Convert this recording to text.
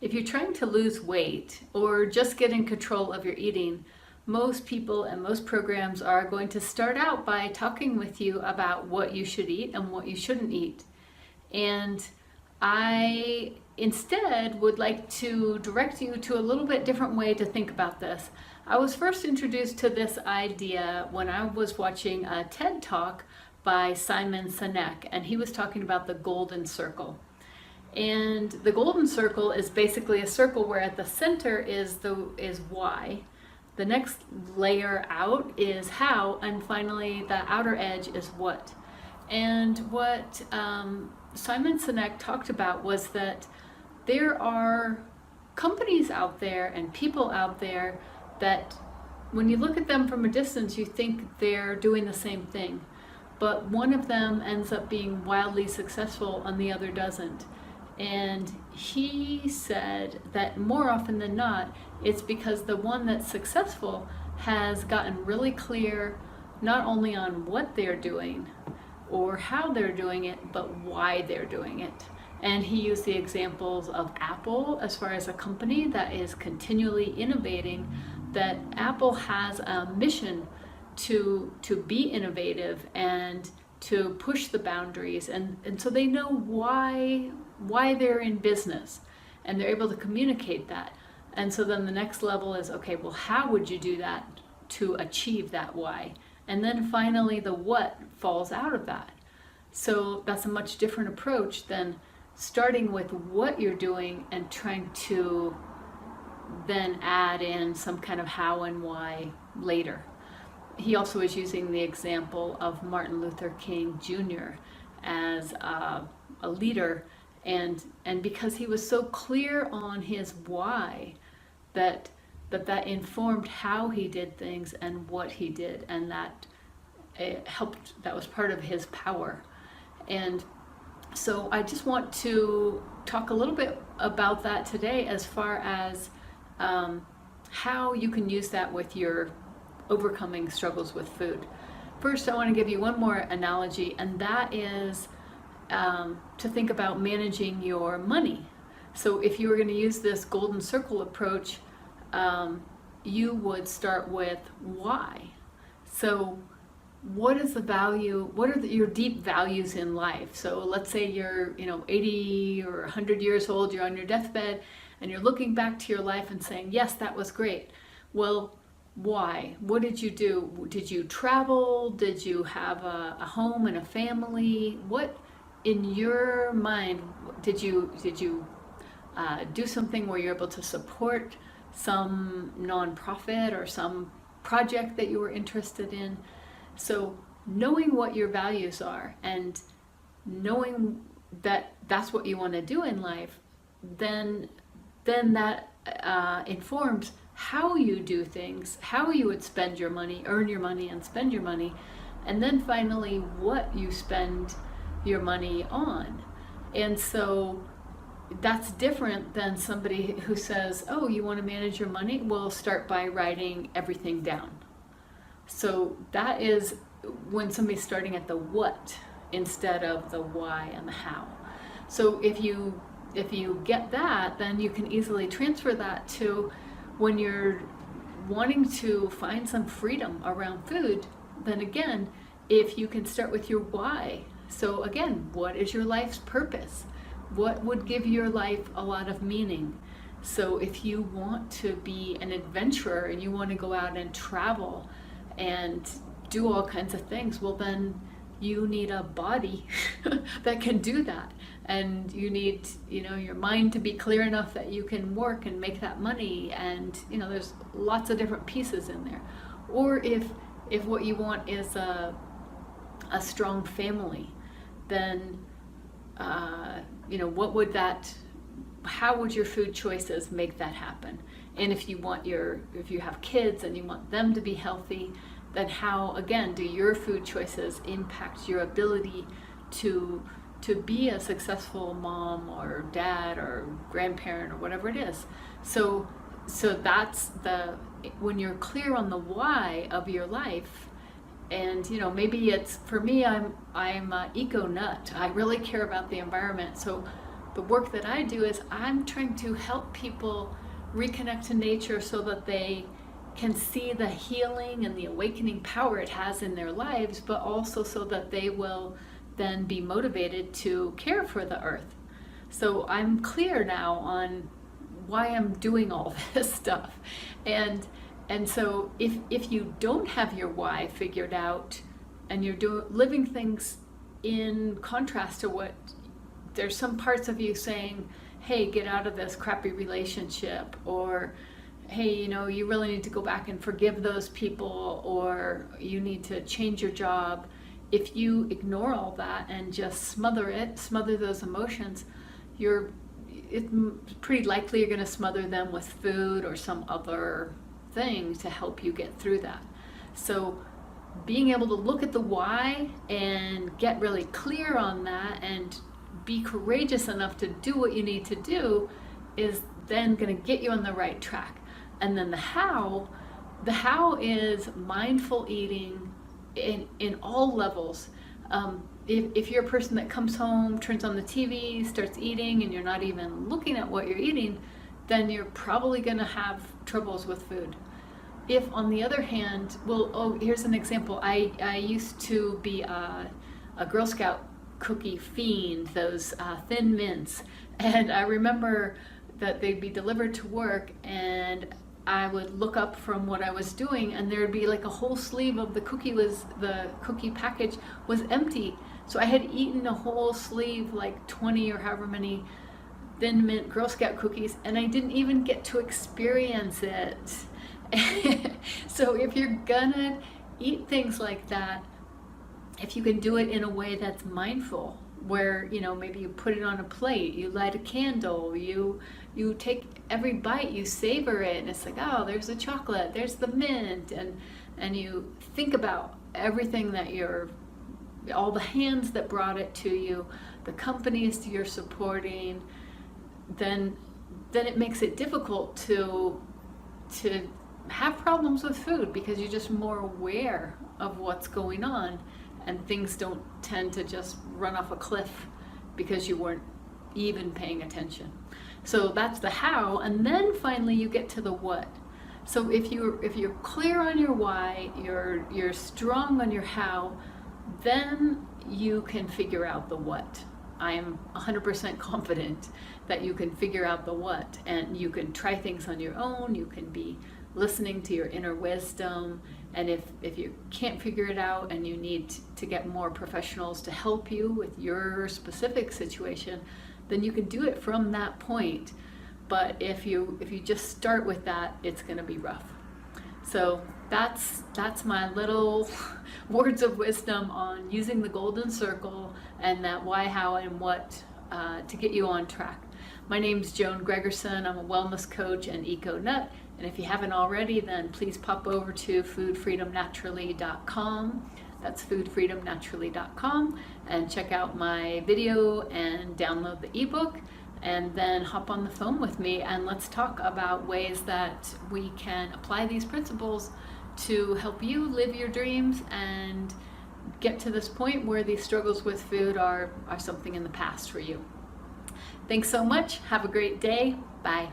If you're trying to lose weight or just get in control of your eating, most people and most programs are going to start out by talking with you about what you should eat and what you shouldn't eat. And I instead would like to direct you to a little bit different way to think about this. I was first introduced to this idea when I was watching a TED Talk by Simon Sinek, and he was talking about the golden circle. And the golden circle is basically a circle where at the center is why, the next layer out is how, and finally the outer edge is what. And what Simon Sinek talked about was that there are companies out there and people out there that when you look at them from a distance, you think they're doing the same thing. But one of them ends up being wildly successful and the other doesn't. And he said that more often than not, it's because the one that's successful has gotten really clear not only on what they're doing or how they're doing it, but why they're doing it. And he used the examples of Apple as far as a company that is continually innovating, that Apple has a mission to be innovative and to push the boundaries, and so they know why they're in business, and they're able to communicate that. And so then the next level is, okay, well, how would you do that to achieve that why? And then finally the what falls out of that. So that's a much different approach than starting with what you're doing and trying to then add in some kind of how and why later. He also is using the example of Martin Luther King Jr. as a leader, and because he was so clear on his why, that informed how he did things and what he did, and that it helped. That was part of his power. And so I just want to talk a little bit about that today, as far as how you can use that with your overcoming struggles with food. First, I want to give you one more analogy, and that is to think about managing your money. So if you were going to use this golden circle approach, you would start with why. So what is the value, what are your deep values in life? So let's say you're 80 or 100 years old, you're on your deathbed, and you're looking back to your life and saying, yes, that was great. Well, why? What did you do? Did you travel? Did you have a home and a family? What in your mind did you do something where you're able to support some nonprofit or some project that you were interested in? So knowing what your values are and knowing that that's what you want to do in life, then that informs how you do things, how you would spend your money, earn your money and spend your money, and then finally what you spend your money on. And so that's different than somebody who says, oh, you want to manage your money? Well, start by writing everything down. So that is when somebody's starting at the what instead of the why and the how. So if you get that, then you can easily transfer that to when you're wanting to find some freedom around food. Then again, if you can start with your why. So again, what is your life's purpose? What would give your life a lot of meaning? So if you want to be an adventurer and you want to go out and travel and do all kinds of things, well then you need a body that can do that. And you need, your mind to be clear enough that you can work and make that money. And, there's lots of different pieces in there. Or if what you want is a strong family, then, how would your food choices make that happen? And if you have kids and you want them to be healthy, then how, again, do your food choices impact your ability to be a successful mom or dad or grandparent or whatever it is? So that's when you're clear on the why of your life. And maybe it's, for me, I'm an eco nut. I really care about the environment. So the work that I do is I'm trying to help people reconnect to nature so that they can see the healing and the awakening power it has in their lives, but also so that they will then be motivated to care for the earth. So I'm clear now on why I'm doing all this stuff. And so if you don't have your why figured out and you're living things in contrast to what, there's some parts of you saying, hey, get out of this crappy relationship, or hey, you really need to go back and forgive those people, or you need to change your job. If you ignore all that and just smother those emotions, it's pretty likely you're going to smother them with food or some other thing to help you get through that. So being able to look at the why and get really clear on that and be courageous enough to do what you need to do is then going to get you on the right track. And then the how is mindful eating in all levels. If you're a person that comes home, turns on the TV, starts eating, and you're not even looking at what you're eating, then you're probably going to have troubles with food. If, on the other hand, here's an example. I used to be a Girl Scout cookie fiend, those Thin Mints, and I remember that they'd be delivered to work, and I would look up from what I was doing, and there'd be like a whole sleeve of the cookie package was empty. So I had eaten a whole sleeve, like 20 or however many Thin Mint Girl Scout cookies, and I didn't even get to experience it. So if you're gonna eat things like that, if you can do it in a way that's mindful, where maybe you put it on a plate, you light a candle, you take every bite, you savor it, and it's like, oh, there's the chocolate, there's the mint, and you think about everything that all the hands that brought it to you, the companies you're supporting, then it makes it difficult to have problems with food, because you're just more aware of what's going on, and things don't tend to just run off a cliff because you weren't even paying attention. So that's the how, and then finally you get to the what. So if you're clear on your why, you're strong on your how, then you can figure out the what. I am 100% confident that you can figure out the what, and you can try things on your own. You can be listening to your inner wisdom, and if you can't figure it out and you need to get more professionals to help you with your specific situation, then you can do it from that point. But if you just start with that, it's going to be rough. So that's my little words of wisdom on using the golden circle and that why, how, and what to get you on track. My name's Joan Gregerson. I'm a wellness coach and eco-nut. And if you haven't already, then please pop over to foodfreedomnaturally.com. That's foodfreedomnaturally.com, and check out my video and download the ebook, and then hop on the phone with me and let's talk about ways that we can apply these principles to help you live your dreams and get to this point where these struggles with food are something in the past for you. Thanks so much. Have a great day. Bye.